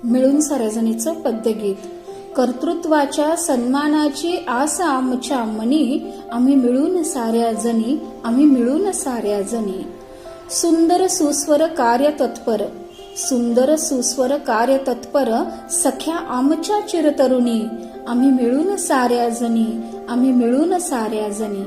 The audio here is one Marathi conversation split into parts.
मिळून साऱ्याजणीचं पद्यगीत. कर्तृत्वाच्या सन्मानाची आस आमच्या मनी, आम्ही मिळून साऱ्या जणी, आम्ही मिळून साऱ्या जणी. सुंदर सुस्वर कार्य तत्पर, सुंदर सुस्वर कार्य तत्पर, सख्या आमच्या चिरतरुणी, आम्ही मिळून साऱ्या जणी, आम्ही मिळून साऱ्या जणी.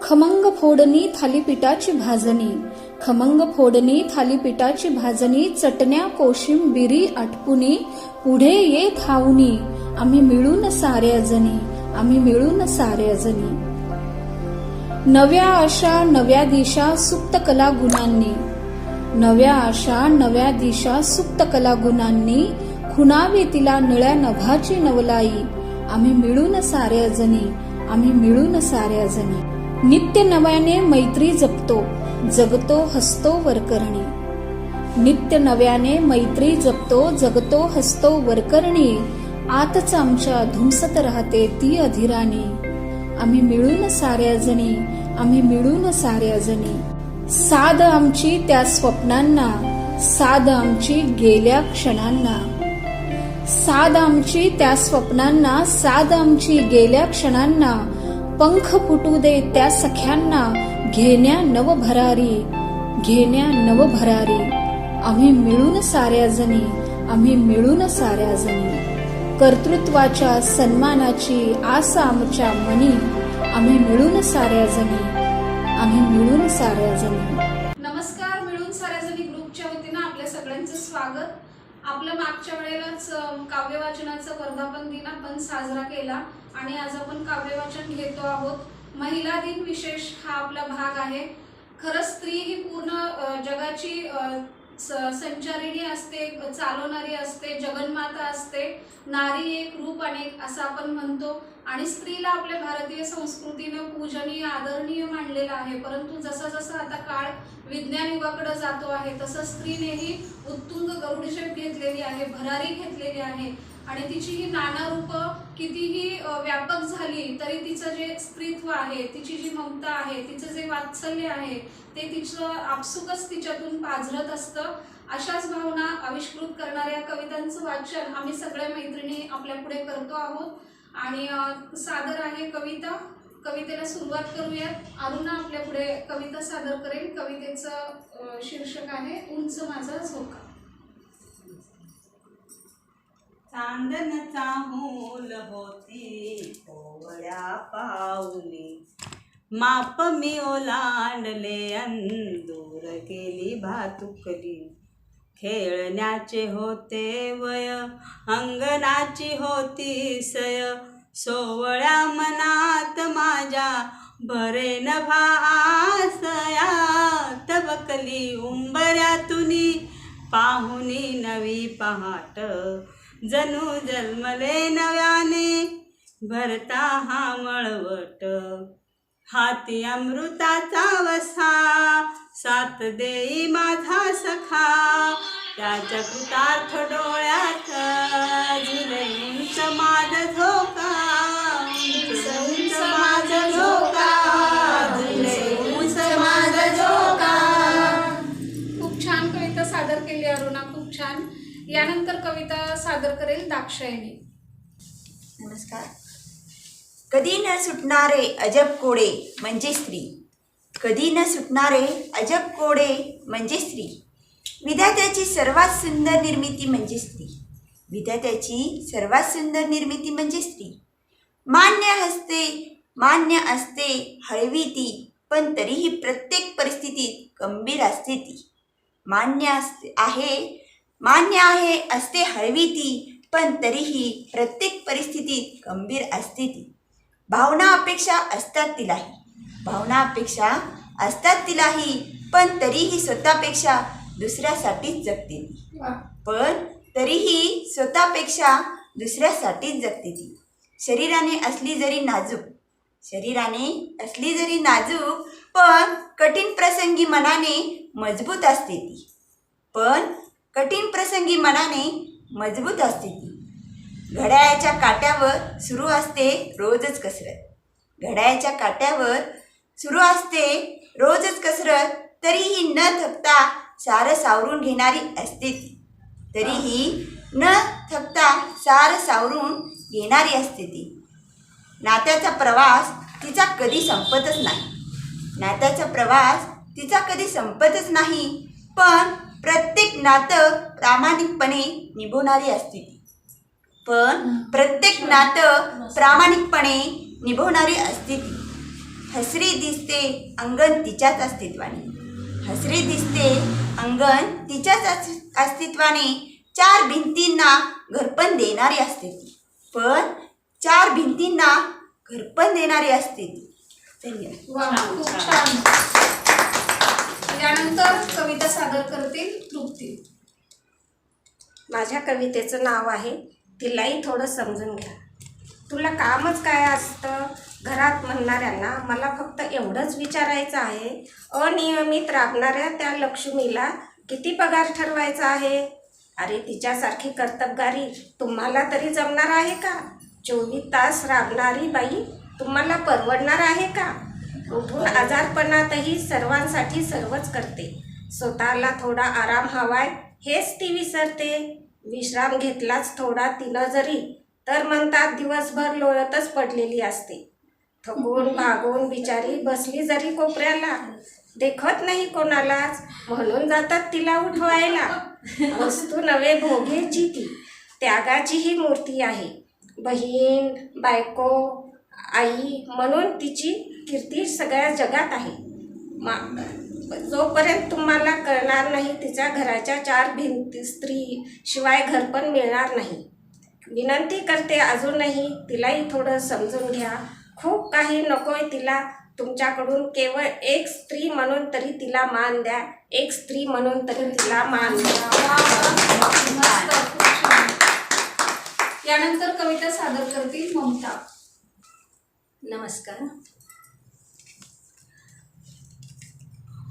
खमंग फोडणी थालीपीठाची भाजणी, खमंग फोडणी थालीपीठाची भाजणी, चटण्या कोशिंबिरी आटपुनी, पुढे ये धावणी, आम्ही मिळून साऱ्या जणी, आम्ही मिळून साऱ्या जणी. नव्या आशा नव्या दिशा सुप्त कला गुणांनी, नव्या आशा नव्या दिशा सुप्त कला गुणांनी, खुणावी तिला निळ्या नभाची नवलाई, आम्ही मिळून साऱ्या जणी, आम्ही मिळून साऱ्या जणी. नित्य नव्याने मैत्री जपतो, जगतो हसतो वरकरणी, नित्य नव्याने मैत्री जपतो, जगतो हसतो वरकरणी. आतच आमच्या धुमसत राहते ती अधीराणी, आम्ही मिळून साऱ्या जणी, आम्ही मिळून साऱ्या जणी. साध आमची त्या स्वप्नांना, साध आमची गेल्या क्षणांना, साध आमची त्या स्वप्नांना, साध आमची गेल्या क्षणांना. पंख फुटू दे त्या सख्यांना, घेण्या नवभरारी, घेण्या नवभरारी. आम्ही मिळून साऱ्या जणी, आम्ही मिळून साऱ्या जणी. कर्तृत्वाच्या सन्मानाची आस आमच्या मनी, आम्ही मिळून साऱ्या जणी, आम्ही मिळून साऱ्या जणी. नमस्कार, मिळून साऱ्या जणी ग्रुपच्या वतीनं आपल्या सगळ्यांचं स्वागत. आपलं मागच्या वेळेलाच काव्य वाचनाचा वर्धापन दिन आपण साजरा केला आणि आज आपण काव्य वाचन घेतो आहोत. महिला दिन विशेष हा आपला भाग आहे. खरंच स्त्री ही पूर्ण जगाची संचारिणी असते, चालवणारी असते, जगन्माता असते. नारी एक रूप अनेक असं आपण म्हणतो आणि स्त्रीला आपल्या भारतीय संस्कृतीनं पूजनीय आदरणीय मानलेलं आहे. परंतु जसं जसं आता काळ विज्ञान युगाकडे जातो आहे तसं स्त्रीनेही उत्तुंग गरुडशेप घेतलेली आहे, भरारी घेतलेली आहे आणि तिची ही नाना रूपं कितीही व्यापक झाली तरी तिचं जे स्त्रीत्व आहे, तिची जी ममता आहे, तिचं जे वात्सल्य आहे ते तिचं आपसुकच तिच्यातून पाझरत असतं. अशाच भावना आविष्कृत करणाऱ्या कवितांचं वाचन आम्ही सगळ्या मैत्रिणी आपल्या पुढे करतो आहोत आणि सादर आहे कविता. कवितेला सुरुवात करूयात. अरुणा आपल्या पुढे कविता सादर करेल. कवितेचं शीर्षक आहे उंच माझा झोका. चांदन चाहूल होती कोवळ्या पाऊली, माप मी ओलांडले अंदूर गेली भातुकली. खेळण्याचे होते वय, अंगणाची होती सय, सोवळ्या मनात माझ्या भरे नभा आसया. तबकली उंबऱ्यातुनी पाहुनी नवी पहाट, जणू जन्मले नव्याने भरता हा मळवट. हाती अमृताचा वसा, साथ देई माझा सखा, त्याच्या कृतार्थ डोळ्यात झुले उंच माझा झोका, उंच माझा झोका, झुले उंच माझा झोका. खूप छान कविता सादर केली अरुणा, खूप छान. यानंतर कविता सादर करेल दाक्षायणी. नमस्कार. कधी न सुटणारे अजब कोडे म्हणजे स्त्री, कधी न सुटणारे अजब कोडे म्हणजे स्त्री. विधात्याची सर्वात सुंदर निर्मिती म्हणजे स्त्री, विधात्याची सर्वात सुंदर निर्मिती म्हणजे स्त्री. मान्य असते हळवी ती, पण तरीही प्रत्येक परिस्थितीत गंभीर असते ती. मान्य आहे असते हळवी ती, पण तरीही प्रत्येक परिस्थितीत गंभीर असते ती. भावना अपेक्षा असतात तिलाही, पण तरीही स्वतःपेक्षा दुसऱ्यासाठीच जगते ती. शरीराने असली जरी नाजूक, पण कठीण प्रसंगी मनाने मजबूत असते ती. घड्याळाच्या काट्यावर सुरू असते रोजच कसरत, तरीही न थकता सारं सावरून घेणारी असते ती. तरीही न थकता सार सावरून येणारी असते ती. नात्याचा प्रवास तिचा कधी संपतच नाही. नात्याचा प्रवास तिचा कधी संपतच नाही. पण प्रत्येक नातं प्रामाणिकपणे निभवणारी असते ती. प्रत्येक नातं प्रामाणिकपणे निभवणारी असते ती. हसरी दिसते अंगण तिच्याच अस्तित्वाने. हसरी दिसते अंगण तिच्याच अस्तित्वाने. चार भिंतींना घरपण देणारी असते ती. चार भिंतींना घरपण देणारी असते ती. धन्यवाद. वा, खूप छान. यानंतर कविता सादर करतील तृप्ती. माझ्या कवितेचं नाव आहे तिलाही थोडं समजून घ्या. तुला कामच काय असतं घरात म्हणणाऱ्यांना मला फक्त एवढंच विचारायचं आहे, अनियमित राबणाऱ्या त्या लक्ष्मीला किती पगार ठरवायचा आहे? अरे तिच्यासारखी कर्तबगारी तुम्हाला तरी जमणार आहे का? 24 तास राबणारी बाई तुम्हाला परवडणार आहे का? उठून आजारपणातही सर्वांसाठी सर्वच करते. स्वतःला थोडा आराम हवाय हेच ती विसरते. विश्राम घेतलाच थोडा तिनं जरी तर म्हणतात दिवसभर लोळतच पडलेली असते. थकून भागून बिचारी बसली जरी कोपऱ्याला, देखत नाही कोणालाच म्हणून जातात तिला उठवायला. वस्तू नवे भोगेची ती त्यागाची ही मूर्ती आहे. बहीण बायको आई म्हणून तिची कीर्ती सगळ्या जगात आहे. जोपर्यंत तुम्हाला कळणार नाही तिच्या घराच्या 4 भिंती स्त्री शिवाय घरपण मिळणार नाही. विनंती करते अजूनही तिलाही थोडं समजून घ्या. खूप काही नकोय तिला तुमच्याकडून. केवळ एक स्त्री म्हणून तरी तिला मान द्या. एक स्त्री म्हणून तरी तिला मान द्या. मस्त, खूप छान. यानंतर कविता सादर करतील ममता. नमस्कार.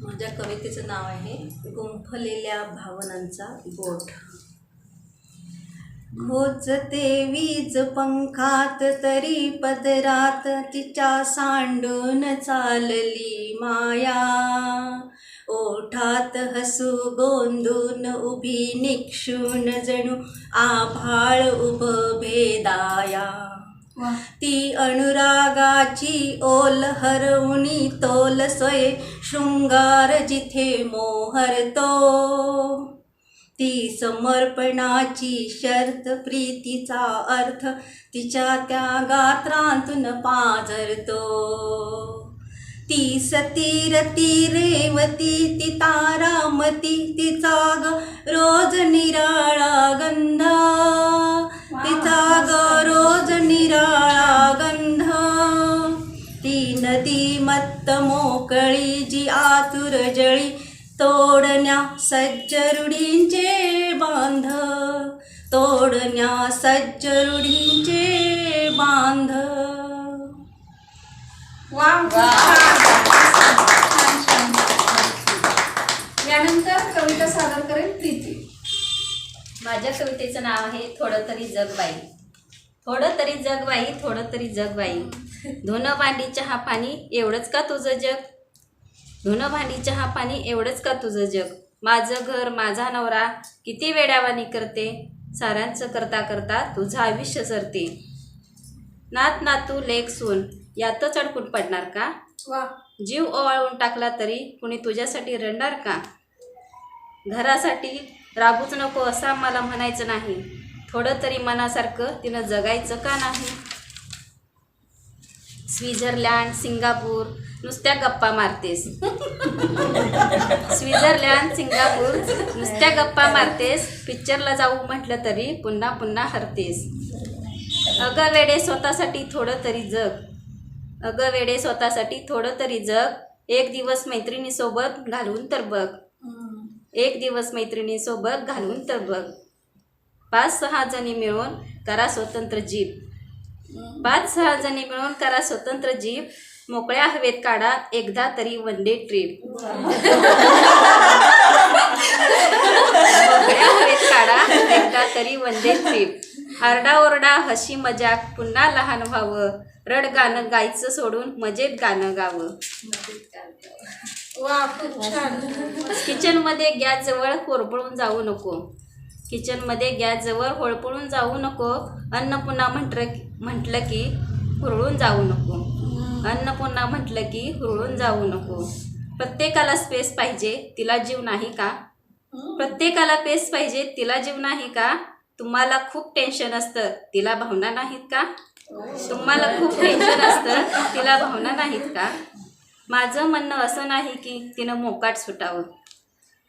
माझ्या कवितेचं नाव आहे गुंफलेल्या भावनांचा गोठ. खोचते वीज पंखात तरी पदरात तिच्या सांडून चालली माया. ओठात हसू गोंदून उभी निक्षून जणू आभाळ उभं भेदाया. ती अनुरागाची ओल हरवणी तोल सोय शृंगार जिथे मोहरतो. ती समर्पणाची शर्त प्रीतीचा अर्थ तिच्या त्या गात्रांतून पाझरतो. ती सती रती रेवती ती तारामती तिचा ग रोज निराळा गंध. तिचा ग रोज निराळा गंध. ती नदी मत्त मोकळी जी आतुर जळी तोडण्या सज्ज रूढींचे बांध. तोडण्या सज्ज रूढींचे बांध. वा, खूप छान. छान, छान. यानंतर कविता सादर करेल प्रीती. माझ्या कवितेचं नाव आहे थोडं तरी जग बाई. थोडं तरी जग बाई, थोडं तरी जग बाई. धुणं भांडी चहा पाणी एवढंच का तुझं जग? धुणं भांडी चहा पाणी एवढंच का तुझं जग? माझं घर माझा नवरा किती वेड्यावानी करते. साऱ्यांचं करता करता तुझं आयुष्य सरते. नात नातू लेक सून यातच अडकून पडणार का? वा, जीव ओवाळून टाकला तरी कुणी तुझ्यासाठी रडणार का? घरासाठी राबूच नको असं मला म्हणायचं नाही. थोडं तरी मनासारखं तिनं जगायचं का नाही? स्वित्झर्लंड सिंगापूर नुसत्या गप्पा मारतेस. स्वित्झर्लंड सिंगापूर नुसत्या गप्पा मारतेस. पिक्चरला जाऊ म्हटलं तरी पुन्हा पुन्हा हरतेस. अगं वेडे स्वतःसाठी थोडं तरी जग. अगं वेडे स्वतःसाठी थोडं तरी जग. एक दिवस मैत्रिणीसोबत घालवून तर बघ. एक दिवस मैत्रिणीसोबत घालवून तर बघ. 5-6 जणी मिळून करा स्वतंत्र जीप. 5-6 जणी मिळून करा स्वतंत्र जीप. मोकळ्या हवेत काढा एकदा तरी वन डे ट्रिप. मोकळ्या हवेत काढा एकदा तरी वन डे ट्रिप. आरडाओरडा हशी मजाक पुन्हा लहान व्हावं. रड गाणं गायचं सोडून मजेत गाणं गावं. वा, खूप छान. किचनमध्ये गॅस जवळ कोरबळून जाऊ नको. किचनमध्ये गॅसजवळ होळपळून जाऊ नको. अन्न पुन्हा म्हटलं की हुरळून जाऊ नको. अन्न पुन्हा म्हटलं की हुरळून जाऊ नको. प्रत्येकाला स्पेस पाहिजे, तिला जीव नाही का? प्रत्येकाला पेस पाहिजे, तिला जीव नाही का? तुम्हाला खूप टेन्शन असतं, तिला भावना नाहीत का? तुम्हाला खूप टेन्शन असतं, तिला भावना नाहीत का? माझं म्हणणं असं नाही की तिनं मोकाट सुटावं.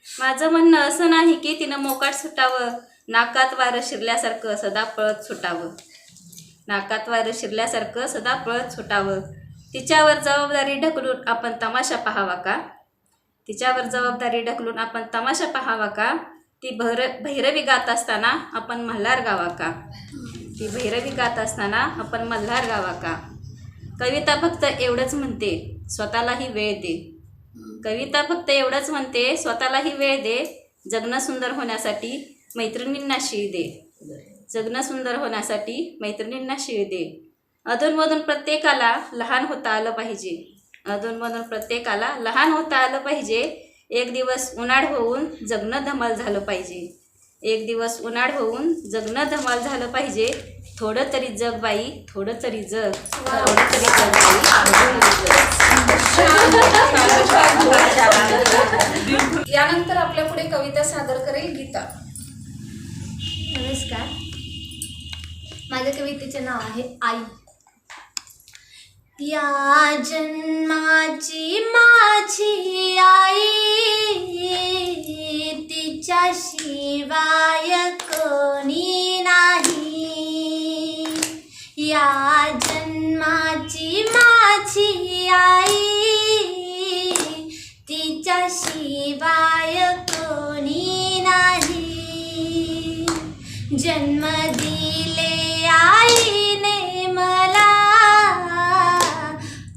माझं म्हणणं असं नाही की तिनं मोकाट सुटावं. नाकात वारं शिरल्यासारखं सदा पळत सुटावं. नाकात वारं शिरल्यासारखं सदा पळत सुटावं. तिच्यावर जबाबदारी ढकलून आपण तमाशा पाहावा का? तिच्यावर जबाबदारी ढकलून आपण तमाशा पाहावा का? ती भैरवी गात असताना आपण मल्हार गावा का? ती भैरवी गात असताना आपण मल्हार गावा का? कविता फक्त एवढंच म्हणते, स्वतःलाही वेळ दे. कविता फक्त एवढंच म्हणते, स्वतःलाही वेळ दे. जगणं सुंदर होण्यासाठी मैत्रिणींना शीळ दे. जगणं सुंदर होण्यासाठी मैत्रिणींना शीळ दे. अधूनमधून प्रत्येकाला लहान होता आलं पाहिजे. अधूनमधून प्रत्येकाला लहान होता आलं पाहिजे. एक दिवस उन्हाळ होऊन जगणं धमाल झालं पाहिजे. एक दिवस उन्हाळ होऊन जगणं धमाल झालं पाहिजे. थोडं तरी जग बाई, थोडं तरी जग. थोडं तरी जग बाई, थोडं तरी जग. यानंतर आपल्या पुढे कविता सादर करेल गीता. नमस्कार. माझ्या कवितेचे नाव आहे आई. या जन्माची माझी आई, तिच्याशिवाय कोणी नाही. या जन्माची माझी आई, तिच्याशिवाय कोणी नाही. जन्म दिले आईने मला,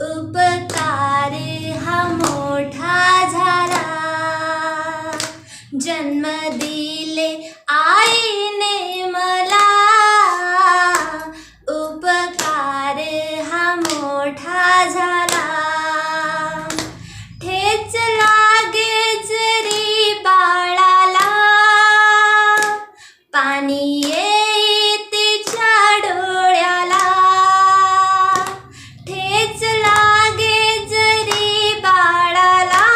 उपकार हा मोठा झाला. जन्म दिले आईने मला, उपकार हा मोठा झाला. ठेच लागे जरी बाळाला, पाणी येई तिच्या डोळ्याला. ठेच लागे जरी बाळाला,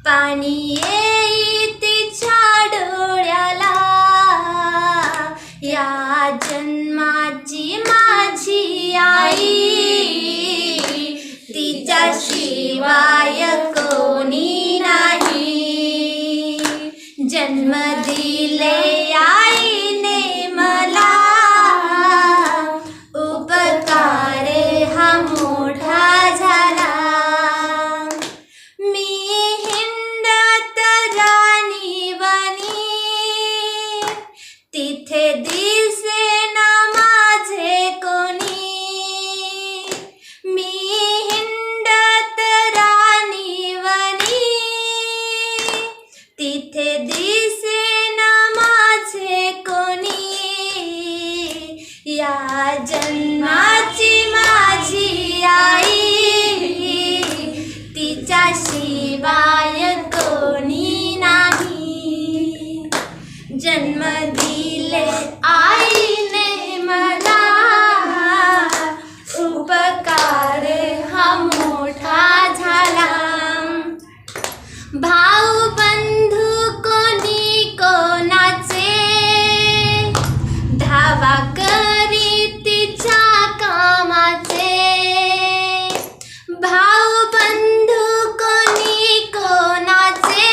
पाणी येई तिच्या डोळ्याला. या जन्माची माझी आई, तिच्याशिवाय कोणी नाही. जन्म दिले आईने मला, उपकार हा मोठा झाला. मी हिंडत राणी वनी, तिथे दिसेना माझे कोणी. मी हिंडत राणी वनी, तिथे दिसेना माझे कोणी. या जन्माची माझी आई, तिच्याशिवाय कोणी नाही. जन्म दिले आईने मला, उपकार हा मोठा झाला. भाऊ बंधू कोणी कोणाचे, धावा करी तिच्या कामाचे. भाऊ बंधू कोणी कोणाचे,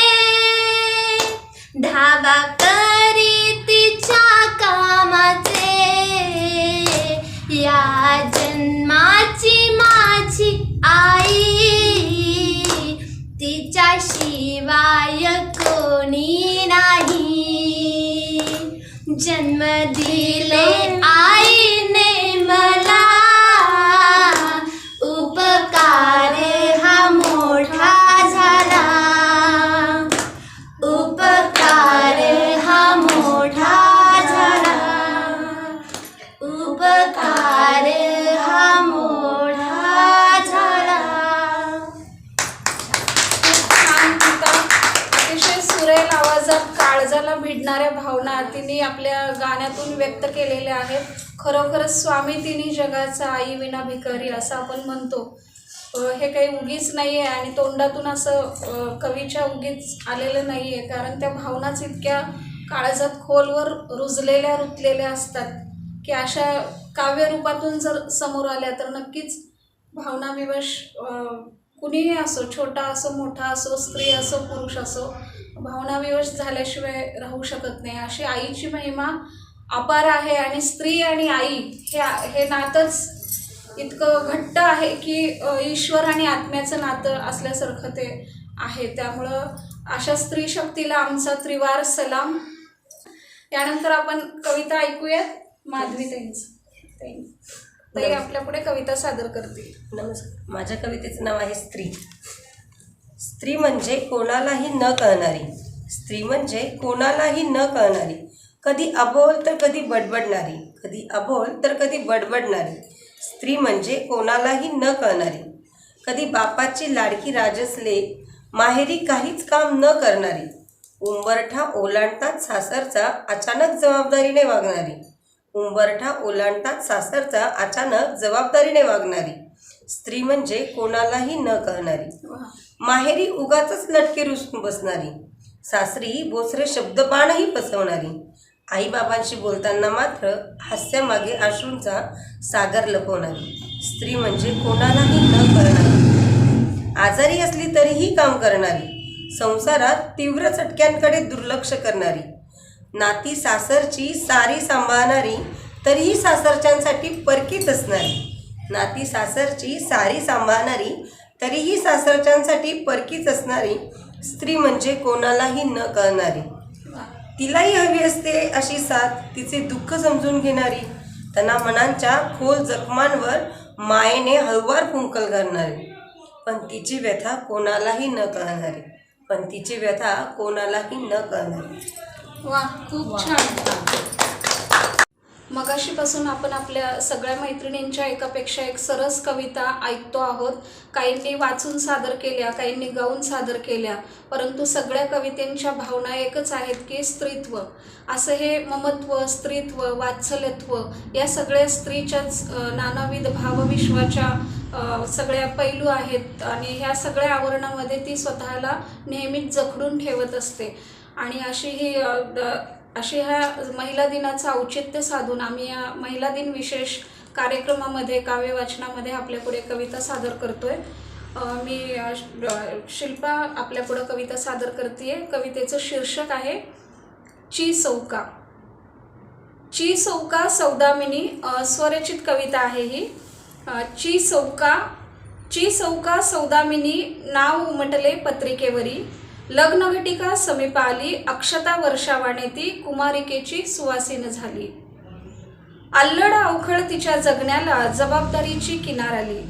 धावा करी तिच्या कामाचे. या जन्माची माझी आई, तिच्याशिवाय कोणी नाही. जन्म दिले आईने मला, उपकार हा मोठा झाला. उपकार हा मोठा झाला. उपकार हा मोठा झाला. छान गीता. अतिशय सुरेल आवाजात काळजाला भिडणारी रुजणाऱ्या भावना तिने आपल्या गाण्यातून व्यक्त केलेल्या आहेत. खरोखरच स्वामी तिन्ही जगाचा, आई विना भिकारी असं आपण म्हणतो. हे काही उगीच नाही आहे आणि तोंडातून असं कवीच्या उगीच आलेलं नाही आहे, कारण त्या भावनाच इतक्या काळजात खोलवर रुतलेल्या असतात की अशा काव्यरूपातून जर समोर आल्या तर नक्कीच भावनाविवश कुणीही असो, छोटा असो, मोठा असो, स्त्री असो, पुरुष असो, भावनाविवश झाल्याशिवाय राहू शकत नाही. अशी आईची महिमा अपार आहे आणि स्त्री आणि आई हे नातंच इतकं घट्ट आहे की ईश्वर आणि आत्म्याचं नातं असल्यासारखं ते आहे. त्यामुळं अशा स्त्री शक्तीला आमचा त्रिवार सलाम. यानंतर आपण कविता ऐकूयात. माधवी ताई आपल्या पुढे कविता सादर करतील. नमस्कार. माझ्या कवितेचं नाव आहे स्त्री. स्त्री म्हणजे कोणालाही न कळणारी. स्त्री म्हणजे कोणालाही न कळणारी. कधी अबोल तर कधी बडबडणारी. कधी अबोल तर कधी बडबडणारी. स्त्री म्हणजे कोणालाही न कळणारी. कधी बापाची लाडकी राजसले, माहेरी काहीच काम न करणारी. उंबरठा ओलांडतात सासरचा, अचानक जबाबदारीने वागणारी. उंबरठा ओलांडतात सासरचा, अचानक जबाबदारीने वागणारी. स्त्री म्हणजे कोणालाही न कळणारी. माहेरी उगाचच लटके रुसून बसणारी. सासरी बोचरे शब्दबाणही पसवणारी. आईबाबांशी बोलताना मात्र हास्यामागे अश्रूंचा सागर लपवणारी. स्त्री म्हणजे कोणालाही न कळणारी. आजारी असली तरीही काम करणारी. संसारात तीव्र चटक्यांकडे दुर्लक्ष करणारी. नाती सासरची सारी सांभाळणारी, तरीही सासरच्यांसाठी परकीच असणारी. नाती सासरची सारी सांभाळणारी, तरीही सासरच्यांसाठी परकीच असणारी. स्त्री म्हणजे कोणालाही न कळणारी. तिलाही हवी असते अशी साथ, तिचे दुःख समजून घेणारी. त्यांना मनांच्या खोल जखमांवर मायेने हळूवार फुंकल घालणारी. पण तिची व्यथा कोणालाही न कळणारी. पण तिची व्यथा कोणालाही न कळणारी. वा, खूप छान. मगाशीपासून आपण आपल्या सगळ्या मैत्रिणींच्या एकापेक्षा एक सरस कविता ऐकतो आहोत. काहींनी वाचून सादर केल्या, काहींनी गाऊन सादर केल्या, परंतु सगळ्या कवितेंच्या भावना एकच आहेत की स्त्रीत्व. असं हे ममत्व, स्त्रीत्व, वात्सल्यत्व या सगळ्या स्त्रीच्याच नानाविध भावविश्वाच्या सगळ्या पैलू आहेत आणि ह्या सगळ्या आवरणामध्ये ती स्वतःला नेहमीच जखडून ठेवत असते. आणि अशी ह्या महिला दिनाचं औचित्य साधून आम्ही या महिला दिन विशेष कार्यक्रमामध्ये, काव्यवाचनामध्ये आपल्यापुढे कविता सादर करतोय. मी शिल्पा आपल्यापुढं कविता सादर करते. कवितेचं शीर्षक आहे ची सौका. ची सौका सौदामिनी, स्वरचित कविता आहे ही. ची सौका सौदामिनी, नाव उमटले पत्रिकेवरी. लग्नघटिका समीप आली, अक्षता वर्षावाने ती कुमारिकेची सुवासीन झाली. अल्लड अवखळ तिच्या जगण्याला जबाबदारीची किनार आली.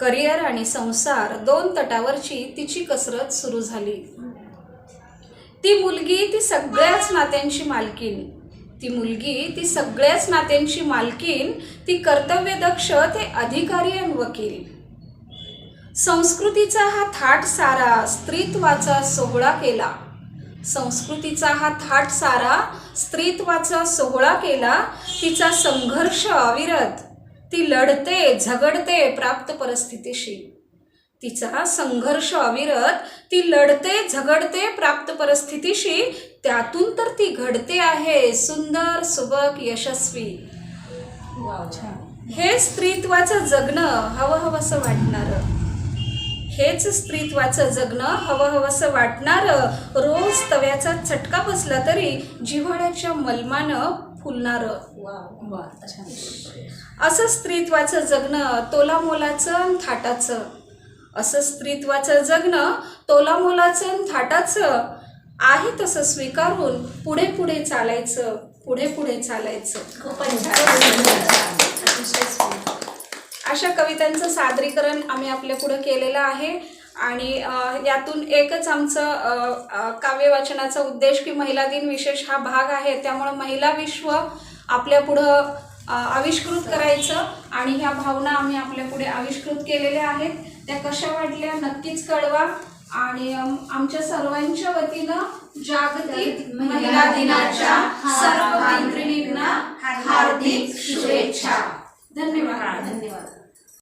करिअर आणि संसार दोन तटावरची तिची कसरत सुरू झाली. ती मुलगी ती सगळ्याच नात्यांची मालकीन. ती मुलगी ती सगळ्याच नात्यांची मालकीन. ती कर्तव्यदक्ष, ते अधिकारी आणि वकील. संस्कृतीचा हा थाट सारा स्त्रीत्वाचा सोहळा केला. संस्कृतीचा हा थाट सारा स्त्रीत्वाचा सोहळा केला. तिचा संघर्ष अविरत, ती लढते झगडते प्राप्त परिस्थितीशी. तिचा संघर्ष अविरत, ती लढते झगडते प्राप्त परिस्थितीशी. त्यातून तर ती घडते आहे सुंदर, सुबक, यशस्वी. हे स्त्रीत्वाचं जगणं हवंहवंसं वाटणारं. हेच स्त्रीत्वाचं जगणं हवंहवंसं वाटणारं. रोज तव्याचा चटका बसला तरी जिव्हाळ्याच्या मलमानं फुलणारं. असं स्त्रीत्वाचं जगणं तोलामोलाचं थाटाचं. असं स्त्रीत्वाचं जगणं तोलामोलाचं थाटाचं. आहे तसं स्वीकारून पुढे पुढे चालायचं, पुढे पुढे चालायचं. अशा कवितांचं सादरीकरण आम्ही आपल्या पुढं केलेलं आहे आणि यातून एकच आमचं काव्यवाचनाचा उद्देश की महिला दिन विशेष हा भाग आहे. त्यामुळं महिला विश्व आपल्या पुढं आविष्कृत करायचं आणि ह्या भावना आम्ही आपल्या पुढे आविष्कृत केलेल्या आहेत. त्या कशा वाटल्या नक्कीच कळवा आणि आमच्या सर्वांच्या वतीनं जागतिक महिला दिनाच्या सर्व मैत्रिणींना हार्दिक शुभेच्छा. धन्यवाद.